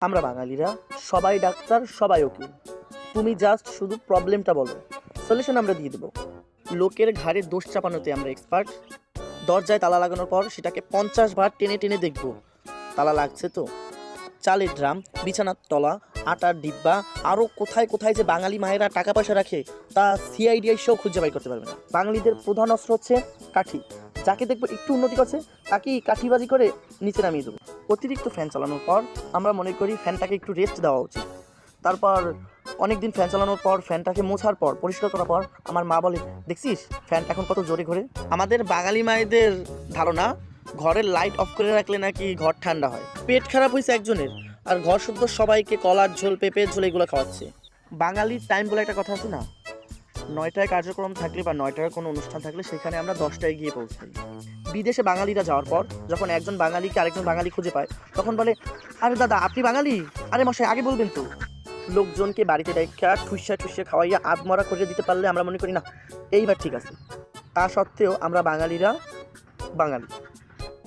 আমরা বাঙালিরা সবাই ডাক্তার, সবাই উকিল। তুমি জাস্ট শুধু প্রবলেমটা বলো, সলিউশন আমরা দিয়ে দেবো। লোকের ঘাড়ে দোষ চাপানোতে আমরা এক্সপার্ট। দরজায় তালা লাগানোর পর সেটাকে 50 বার টেনে টেনে দেখবো তালা লাগছে তো। চালের ড্রাম, বিছানার তলা, আটার ডিব্বা, আরও কোথায় কোথায় যে বাঙালি মায়েরা টাকা পয়সা রাখে তা সিআইডিআই সেও খুঁজে বাই করতে পারবে না। বাঙালিদের প্রধান অস্ত্র হচ্ছে কাঠি। যাকে দেখবো একটু উন্নতি করছে তাকেই কাঠিবাজি করে নিচে নামিয়ে দেবো। অতিরিক্ত ফ্যান চালানোর পর আমরা মনে করি ফ্যানটাকে একটু রেস্ট দেওয়া উচিত। তারপর অনেকদিন ফ্যান চালানোর পর ফ্যানটাকে মোছার পর পরিষ্কার করার পর আমার মা বলে, দেখছিস ফ্যানটা এখন কত জোরে ঘোরে। আমাদের বাঙালি মায়েদের ধারণা ঘরের লাইট অফ করে রাখলে নাকি ঘর ঠান্ডা হয়। পেট খারাপ হয়েছে একজনের আর ঘর শুদ্ধ সবাইকে কলার ঝোল, পেঁপের ঝোল এগুলো খাওয়াচ্ছে। বাঙালির টাইম বলে একটা কথা আছে না, 9টায় কার্যক্রম থাকলে বা 9টার কোনো অনুষ্ঠান থাকলে সেখানে আমরা 10টায় গিয়ে পৌঁছাই। বিদেশে বাঙালিরা যাওয়ার পর যখন একজন বাঙালিকে আরেকজন বাঙালি খুঁজে পায় তখন বলে, আরে দাদা আপনি বাঙালি, আরে মশাই আগে বলবেন তো। লোকজনকে বাড়িতে ডাইকা ঠুসা ঠুসা খাওয়াইয়া আধমরা করে দিতে পারলে আমরা মনে করি না এইবার ঠিক আছে। তা সত্ত্বেও আমরা বাঙালিরা বাঙালি।